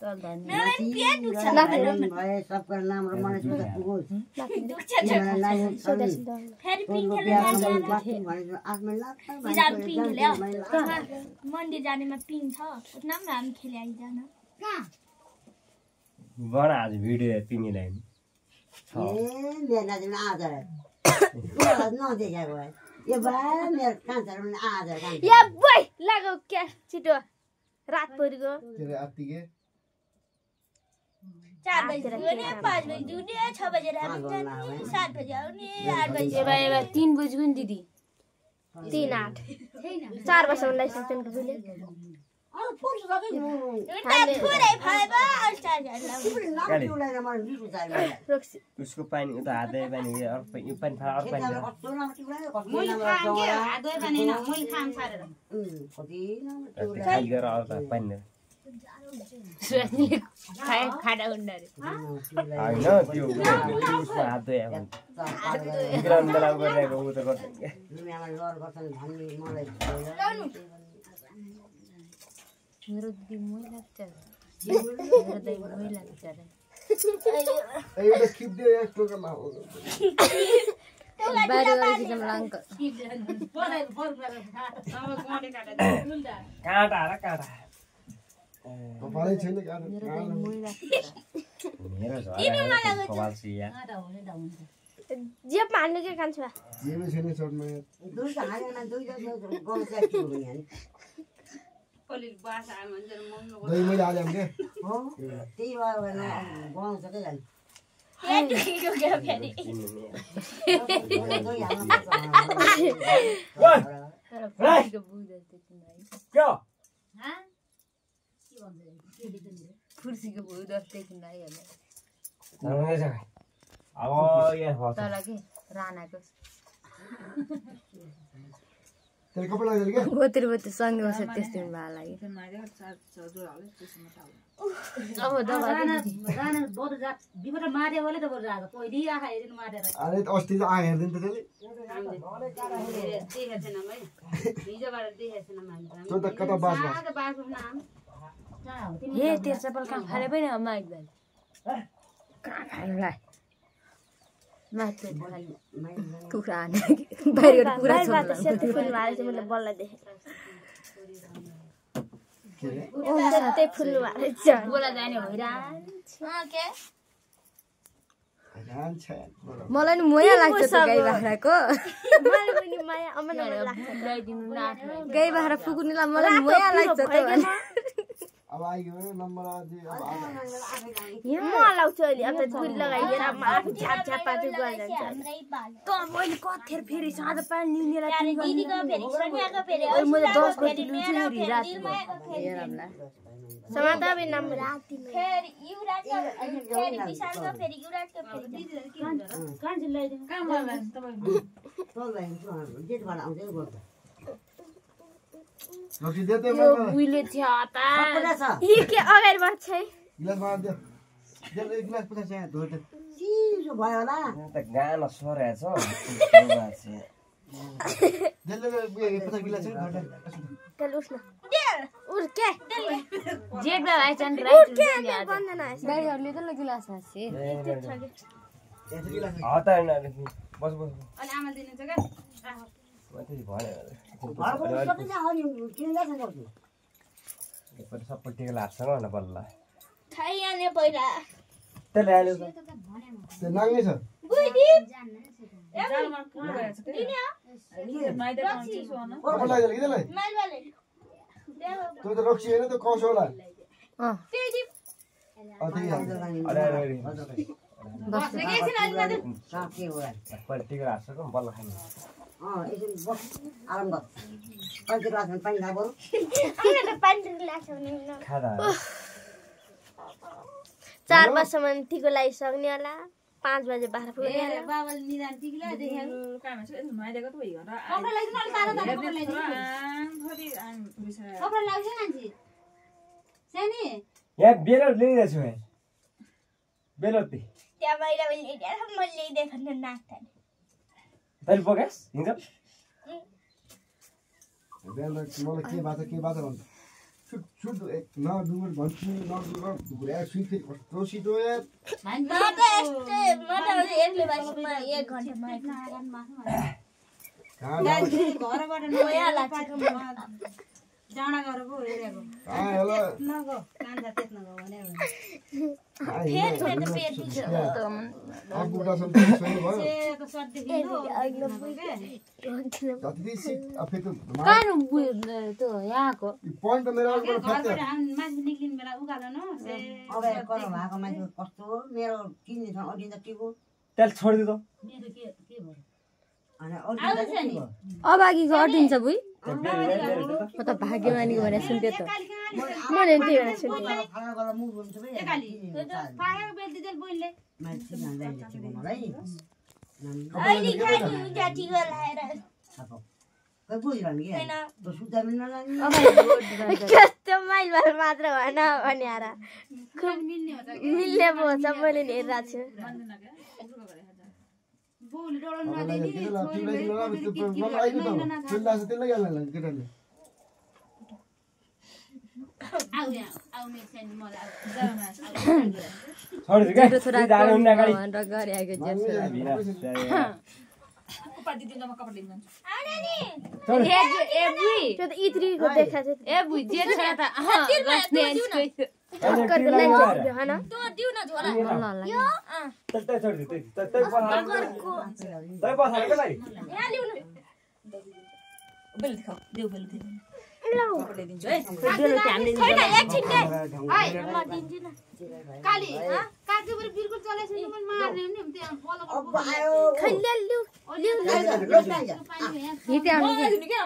सबका नाम रमन पुगोस् मन्दिर जानेमा पिङ छ नाम हामी खेले आइजान बडा आज भिडियो पिङिलाई लाग्यो क्या छिटो रात परिगयो 4 बजे 5 बजे दुने 6 बजे हामी जाने 7 बजे आउने 8 बजे 3 बजे को दिदी 3 8 4 वर्षको लाइसेन्स दिले उसको पानी उता हातै पानी अर्को पानी फाला अर्को पानी खाली गरेर अर्को पानी खाडा उन्डा रे हैन त्यो उसमा हात धोए ग्राउन्ड बेला गरिरहेको उ त गर्छ मेरो दिदी मोइ लाग्छ मेरो दाइ मोइ लाग्छ रे एउटा खिप दियो एक टोकामा हो बारे गरे जम लांक काटा र काटा पानी छैन काटा मेरो दाइ मोइ लाग्छ मेरो झरे कपाल सिया जे पानी के कान्छ जेमे छैन सर्टमा दुई हालेन दुई गाउँ चाहिँ हो नि पलिल बासा मन्जर मम्नु दही मैले हालेम के हो त्यही भएर गाउँ सकै जान्छ यो के फेरि फुर्सीको बुझ्दै क्यो ह फुर्सीको बुझ्दै किन आइहाल्यो अब यहाँ हो तल के रानाको तेल कपडा लगाइदिनु के गोतिर बोतिर सँगै बसेर त्यस्तै भा लाग्यो अब दबा गाना बोध जा बिबटा मारे होले त बोल जाको पहिली आखा हेरिन मारेर अरे अस्ति त आए हेर्दिन त त्यसले देखे छैन मै हिजोबाट देखे छैन मैले त्यो त कता बास बासको नाम हे तेरो चप्पल कहाँ फाले पनि अम्मा एकदम कहाँ खानुलाई माथि कुखुरा हाने बाहिर पुरा बाहिरबाट सेतो फुल मारे चाहिँ मैले बल्ल देखे सेतै फुल मारे छ बोला जाने भइरा के मलाई नि मोया लाग्छ त गाई बाख्राको मलाई पनि माया अमन लाग्छ ल्याइदिनु न गाई बाख्रा फुकुनीलाई मलाई मोया लाग्छ त अब आइयो नम्बर आज अब म लाउँछु अहिले अब त गुल लगाइएर माफ छाप छाप पाछु गएर जान्छ त मैले कथेर फेरि साँझ पानी लिनेलाई के दिदीको फेरि सोनियाको फेरि मैले 10 गति लिन्छु नि रातमा हेरमला समाताबे नाम राति फेरि युराजको फेरि विशालको फेरि युराजको फेरि दिदीले के हुन्छ र कान्छ ल्याइदिनु काम गर्ला तपाईँ तँलाई जेठबाट आउँछ गर्छ रक्सी दे दे यो उइले थियो ता यी के अगाडि बढ्छ है गिलास मार दे दे एक गिलास पछि चाहिँ धोटे चिसो भयो होला त गाना सरेछ दे दे पछि गिलास चाहिँ धोटे तेल उठ्न उठ के जेब्ला आइछन् राइट के बन्दैन आएछ गाईहरुले त ल गिलास हासे हता हैन बस बस अनि आमा दिनु छ के माथि भयो घरको सबै चाहिँ अनि किन्दै छ गर्छु पर सबै टिका लाग्छ न बल्ल खाइहाल्ने पहिला त्यसले हाल्यो त त्यो नाङ्गे छ बुइदी जालमा कुन गएछ के माइदा पाउँछ सोन कपडा लगाइदिनु कि त्यसलाई मालवाले त्यो त रक्सी हैन त्यो कौस होला फेरि त्यही हाल्छ अरे अरे बस एकछिन अलि मात्र साथी हो पर टिका लाग्छ त बल्ल खानु एकछिन बस आराम गर कति ग्लासमा पानी खाबो हामीले पानी ग्लास हुने खादा 4 वर्षमा ठिको लागिसक्ने होला 5 बजे बाह्र पुग्ने होला बाबाले निदान टिकला देखे काम छ यसो माइदाको त भइ कपडा ल्याइदिनु अलि तातो तातो कपडा ल्याइदिनु कपडा लाग्छ मान्छे सानी यहाँ बेलर ल्याइरहेछु है बेलर ती त्यहाँ बाहिर ल्याइदिएर म ल्याइदिए भने नाच्थ्यो तैले पकास हिँड्छ बिहान मलाई के बात भन्छ सुट न डुमर भन्छु न घुरा सुइथे कस्तो सिटो यार घरबाट नयाँ लाग्छ जाँडा गरेर पो हेरेको हेलो नगो कान्छ त्यस नगो भने आगुटा सब सही भयो ए त सर्ट देखियो जति सिट अफे त कानु त्यो यहाँको पॉइंट मेरो अगाडि घरबाट हामी मान्छे निक्लिने बेला उकालो न से अब करो भएको मान्छे कस्तो मेरो किन्ने छ अडिन्छ के को त्यसले छोडिदियो त मेरो के भयो अनि अडिन्छ अभागीको अटिन्छ बुइ त्यो म त भाग्यमानीको भनेर सुन्थेँ त मैले त्यही भनेर सुन्थेँ खाना गला मुभ हुन्छ बे एकाली पाएको बेल दिदै बोइले मान्छे जान्दैन चाहिँ मलाई अहिले खानु हुन्छ ठिक लाएर खै बुझिरहनु कि त सुत्दा पनि नलाग्ने कस्तो माइलबार मात्र भएन भने आएर मिल्ने पो छ मैले हेरिरहेको छु बोल डोलन त्यसलाई हाल्न केटाले आउ मेसेन मलाई छोडिदियो क्या छोरा जानु हुन्न गाडी भनेर गरे आएको जेब कपडा दिदिन म कपडा लिन ए बुइ त्यो त इत्रीको देखाछ ए बुइ जे छोरा त बस्ने टक्कर लाई दियो हैन त्यो दिउ न झोला यो त्यही छोडिदियो त्यही पठाएको के भाइ यहाँ लिउ न बेल दिखाऊ देउ बेल दिउ ल कपडा दिन्छु है बेलु हामीले छैन एकछिन के हाय म दिन्छु न काली काकी बरु बिल्कुल चलेछ नि मन मार्ने नि त्यहाँ फलो अब आयो खैले लिउ लोक जान्छ पानी यहाँ हिते हामी दिनु के